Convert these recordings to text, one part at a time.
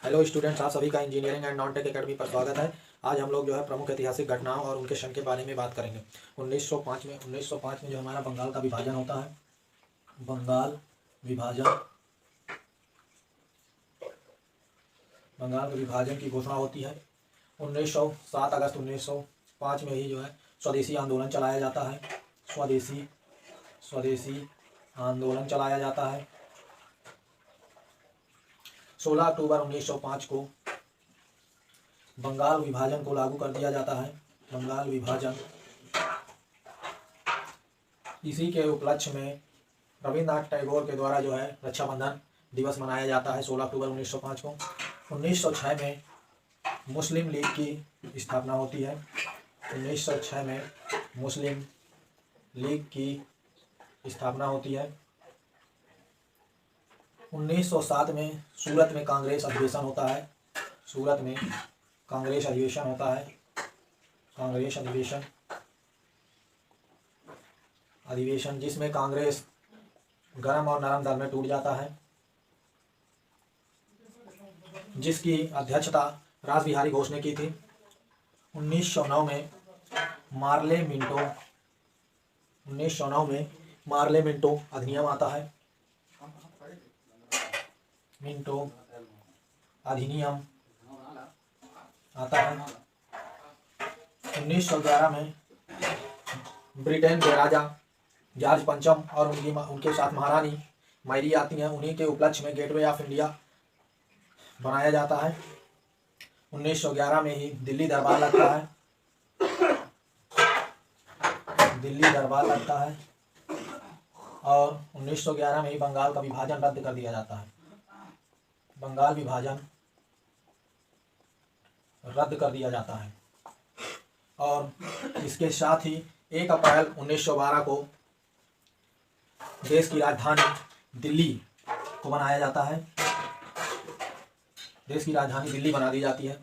Hello students, आप सभी का engineering and non tech academy पर स्वागत है। आज हम लोग जो है प्रमुख ऐतिहासिक घटनाओं और उनके सन के बारे में बात करेंगे। 1905 में जो हमारा बंगाल का विभाजन होता है। बंगाल के विभाजन की घोषणा होती है। 7 अगस्त 1905 में ही जो है स्वदेशी आंदोलन चलाया जाता है। स्वदेशी आंदोलन चलाया जाता है। 16 अक्टूबर 1905 को बंगाल विभाजन को लागू कर दिया जाता है। बंगाल विभाजन, इसी के उपलक्ष्य में रविन्द्रनाथ टैगोर के द्वारा जो है रक्षाबंधन दिवस मनाया जाता है 16 अक्टूबर 1905 को। 1906 में मुस्लिम लीग की स्थापना होती है। 1906 में मुस्लिम लीग की स्थापना होती है। 1907 में सूरत में कांग्रेस अधिवेशन होता है। सूरत में कांग्रेस अधिवेशन होता है। कांग्रेस अधिवेशन जिसमें कांग्रेस गरम और नरम दल में टूट जाता है, जिसकी अध्यक्षता रासबिहारी घोष ने की थी। 1909 में मार्ले मिंटो अधिनियम आता है। मिंटो अधिनियम आता है। 1911 में ब्रिटेन के राजा जॉर्ज पंचम और उनके साथ महारानी मैरी आती हैं। उन्हीं के उपलक्ष्य में गेटवे ऑफ इंडिया बनाया जाता है। 1911 में ही दिल्ली दरबार लगता है। और 1911 में ही बंगाल का विभाजन रद्द कर दिया जाता है। बंगाल विभाजन रद्द कर दिया जाता है। और इसके साथ ही 1 अप्रैल 1912 को देश की राजधानी दिल्ली को बनाया जाता है। देश की राजधानी दिल्ली बना दी जाती है।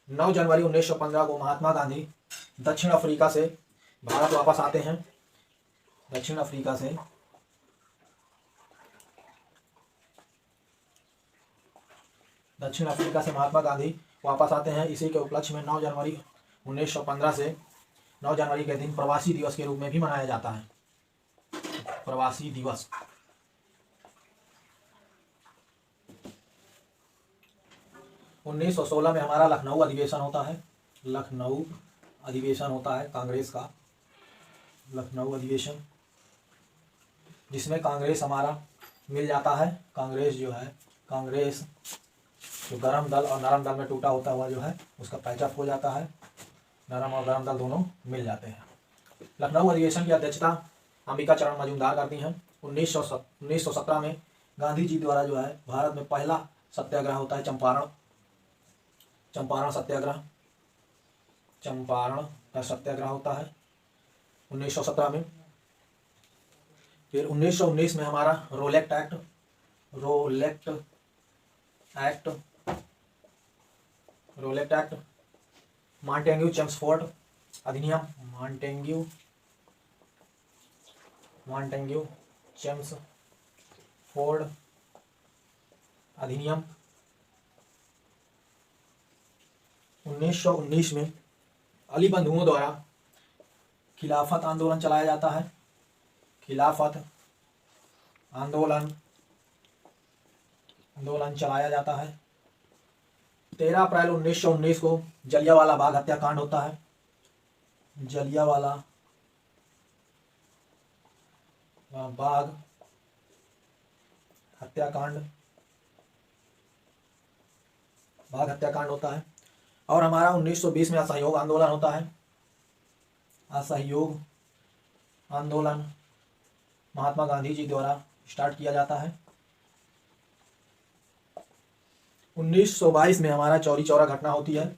9 जनवरी 1915 को महात्मा गांधी दक्षिण अफ्रीका से भारत वापस आते हैं। दक्षिण अफ्रीका से महात्मा गांधी वापस आते हैं। इसी के उपलक्ष्य में 9 जनवरी 1915 से 9 जनवरी के दिन प्रवासी दिवस के रूप में भी मनाया जाता है। प्रवासी दिवस। 1916 में हमारा लखनऊ अधिवेशन होता है। लखनऊ अधिवेशन होता है कांग्रेस का। लखनऊ अधिवेशन जिसमें कांग्रेस हमारा मिल जाता है। कांग्रेस जो गरम दल और नरम दल में टूटा होता हुआ जो है उसका पैचअप हो जाता है। नरम और गरम दल दोनों मिल जाते हैं। लखनऊ अधिवेशन की अध्यक्षता अंबिका चरण मजूमदार करती हैं। 1917 में गांधी जी द्वारा जो है भारत में पहला सत्याग्रह होता है, चंपारण का सत्याग्रह होता है 1917 में। फिर 1919 में हमारा रोलेक्ट एक्ट, मॉन्टेग्यू चेम्सफोर्ड अधिनियम, मॉन्टेग्यू चेम्सफोर्ड अधिनियम। 1919 में अली बंधुओं द्वारा खिलाफत आंदोलन चलाया जाता है। खिलाफत आंदोलन चलाया जाता है। 13 अप्रैल 1919 को जलियांवाला बाग हत्याकांड होता है। जलियांवाला बाग हत्याकांड होता है। और हमारा 1920 में असहयोग आंदोलन होता है। असहयोग आंदोलन महात्मा गांधी जी द्वारा स्टार्ट किया जाता है। 1922 में हमारा चौरी चौरा घटना होती है।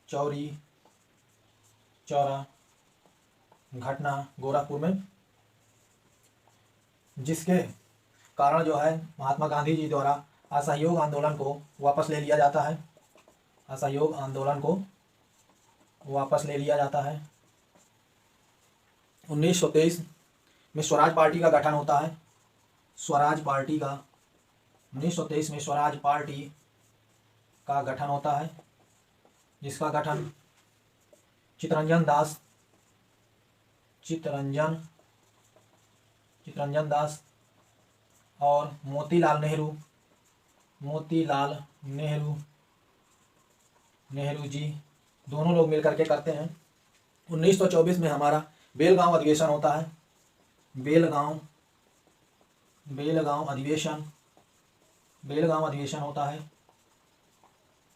चौरी चौरा घटना गोरखपुर में, जिसके कारण जो है महात्मा गांधी जी द्वारा असहयोग आंदोलन को वापस ले लिया जाता है। 1923 में स्वराज पार्टी का गठन होता है। 1923 में स्वराज पार्टी का गठन होता है, जिसका गठन चित्तरंजन दास और मोतीलाल नेहरू जी दोनों लोग मिलकर के करते हैं। 1924 में हमारा बेलगांव अधिवेशन होता है। बेलगांव अधिवेशन होता है।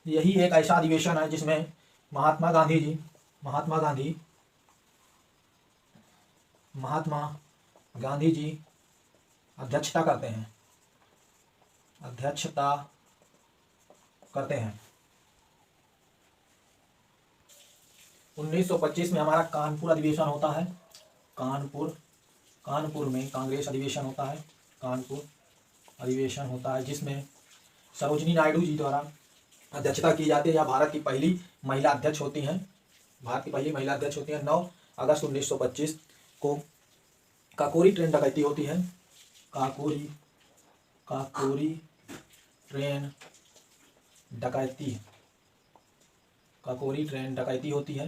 यही एक ऐसा अधिवेशन है जिसमें महात्मा गांधी जी अध्यक्षता करते हैं। 1925 में हमारा कानपुर अधिवेशन होता है। कानपुर में कांग्रेस अधिवेशन होता है। कानपुर अधिवेशन होता है जिसमें सरोजिनी नायडू जी द्वारा अध्यक्षता की जाती है, या भारत की पहली महिला अध्यक्ष होती हैं। 9 अगस्त 1925 को काकोरी ट्रेन डकैती होती है। काकोरी ट्रेन डकैती होती है।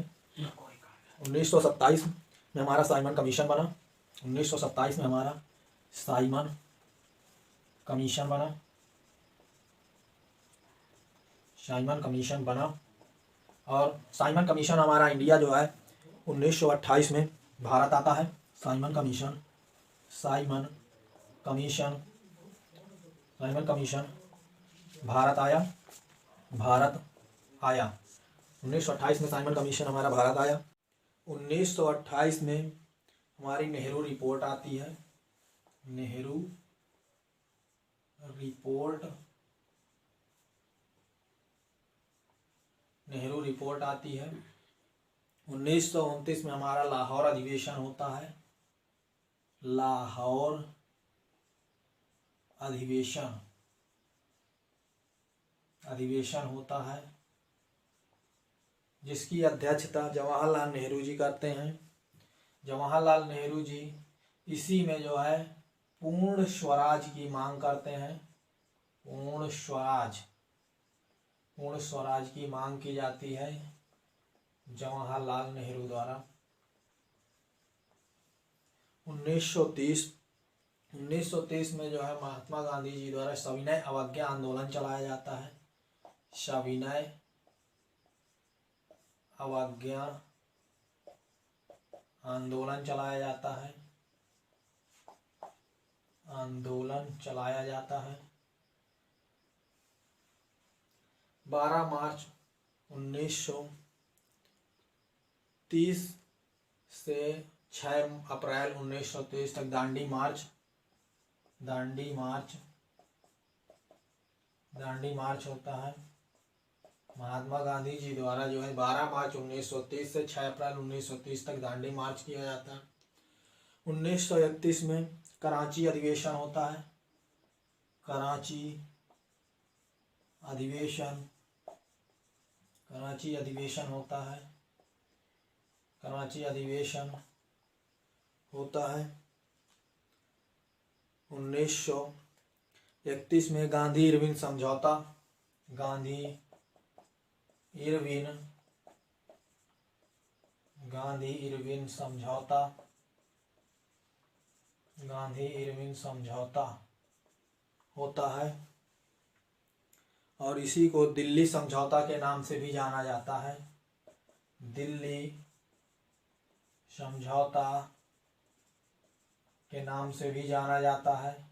1927 में हमारा साइमन कमीशन बना। 1927 में हमारा साइमन कमीशन बना और साइमन कमीशन हमारा इंडिया जो है 1928 में भारत आता है। साइमन कमीशन भारत आया। 1928 में साइमन कमीशन हमारा भारत आया। 1928 में हमारी नेहरू रिपोर्ट आती है। नेहरू रिपोर्ट आती है। 1929 में हमारा लाहौर अधिवेशन होता है। लाहौर अधिवेशन होता है जिसकी अध्यक्षता जवाहरलाल नेहरू जी करते हैं। जवाहरलाल नेहरू जी इसी में जो है पूर्ण स्वराज की मांग करते हैं। पूर्ण स्वराज की मांग की जाती है जवाहरलाल नेहरू द्वारा। 1930 में जो है महात्मा गांधी जी द्वारा सविनय अवज्ञा आंदोलन चलाया जाता है। सविनय अवज्ञा आंदोलन चलाया जाता है। 12 मार्च 1930 से 6 अप्रैल 1930 तक दांडी मार्च होता है। महात्मा गांधी जी द्वारा जो है 12 मार्च 1930 से 6 अप्रैल 1930 तक दांडी मार्च किया जाता है। 1931 में कराची अधिवेशन होता है। कराची अधिवेशन होता है। 1931 में गांधी इरविन समझौता होता है और इसी को दिल्ली समझौता के नाम से भी जाना जाता है। दिल्ली समझौता के नाम से भी जाना जाता है।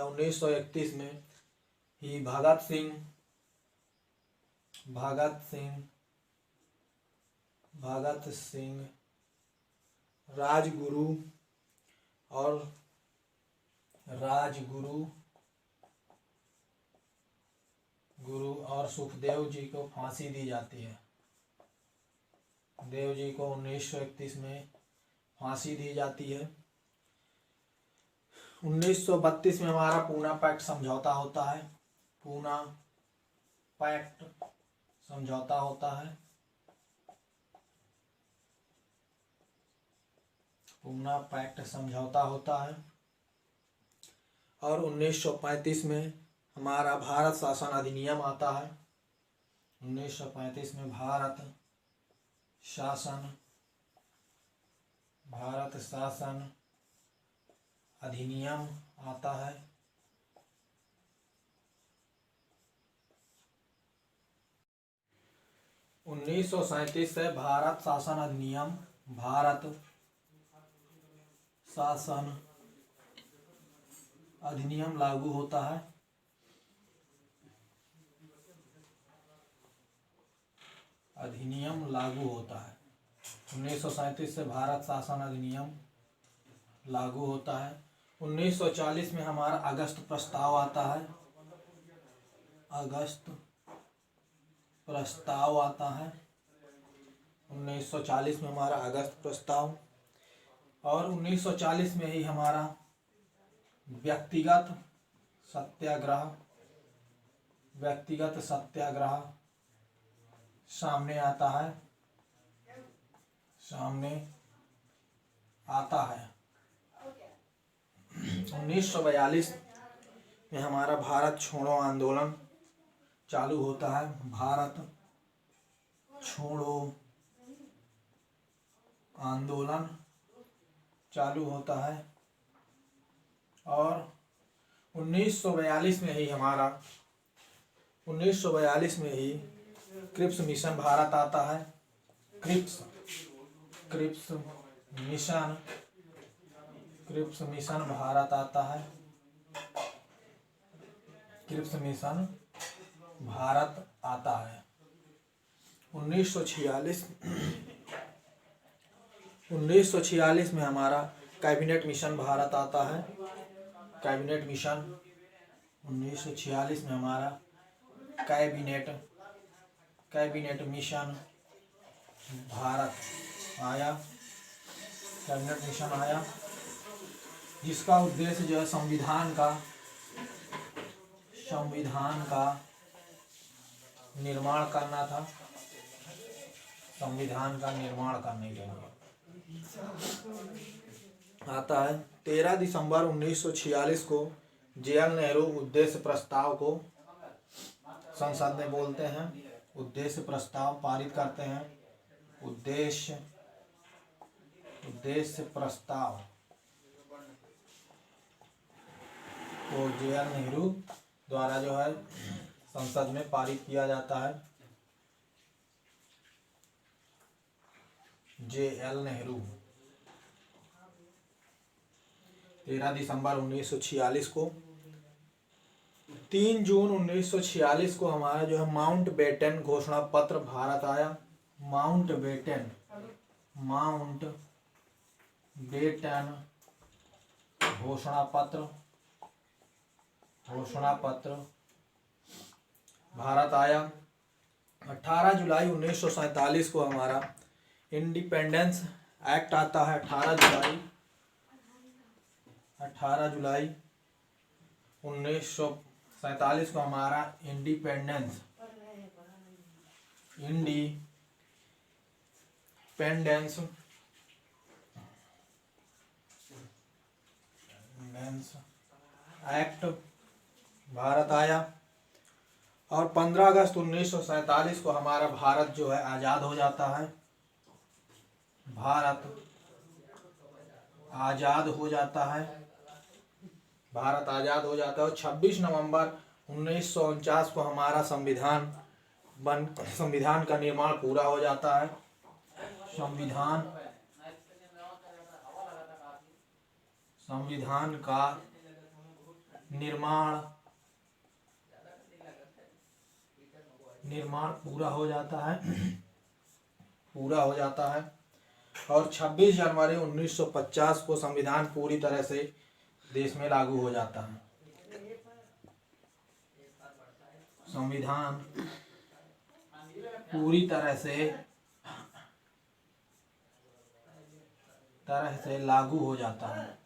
1931 में ही भगत सिंह राजगुरु और सुखदेव जी को फांसी दी जाती है। देव जी को 1931 में फांसी दी जाती है। 1932 में हमारा पूना पैक्ट समझौता होता है। पूना पैक्ट समझौता होता है और 1935 में हमारा भारत शासन अधिनियम आता है। 1935 में भारत शासन अधिनियम आता है। 1937 से भारत शासन अधिनियम लागू होता है। अधिनियम लागू होता है। 1937 से भारत शासन अधिनियम लागू होता है। 1940 में हमारा अगस्त प्रस्ताव आता है। अगस्त प्रस्ताव आता है 1940 में हमारा अगस्त प्रस्ताव। और 1940 में ही हमारा व्यक्तिगत सत्याग्रह सामने आता है। 1942 में हमारा भारत छोड़ो आंदोलन चालू होता है। भारत छोड़ो आंदोलन चालू होता है। और 1942 में ही क्रिप्स मिशन भारत आता है। क्रिप्स मिशन भारत आता है। क्रिप्स मिशन भारत आता है। 1946 में हमारा कैबिनेट मिशन भारत आता है। कैबिनेट मिशन 1946 में हमारा कैबिनेट मिशन भारत आया। कैबिनेट मिशन आया जिसका उद्देश्य जो है संविधान का निर्माण करना था। संविधान का निर्माण करने के लिए आता है। 13 दिसंबर 1946 को जे.एल. नेहरू उद्देश्य प्रस्ताव को संसद में बोलते हैं। उद्देश्य प्रस्ताव पारित करते हैं। उद्देश्य प्रस्ताव को जे.एल. नेहरू द्वारा जो है संसद में पारित किया जाता है। जे.एल. नेहरू 13 दिसंबर 1946 को। 3 जून 1946 को हमारा जो है माउंटबेटन घोषणा पत्र भारत आया। माउंटबेटन घोषणा पत्र भारत आया। 18 जुलाई 1947 को हमारा इंडिपेंडेंस एक्ट आता है। 18 जुलाई 1947 को हमारा इंडिपेंडेंस एक्ट भारत आया। और 15 अगस्त 1947 को हमारा भारत जो है आज़ाद हो जाता है। भारत आज़ाद हो जाता है। और 26 नवंबर 1949 को हमारा संविधान का निर्माण पूरा हो जाता है। संविधान का निर्माण पूरा हो जाता है। और 26 जनवरी 1950 को संविधान पूरी तरह से देश में लागू हो जाता है। संविधान पूरी तरह से लागू हो जाता है।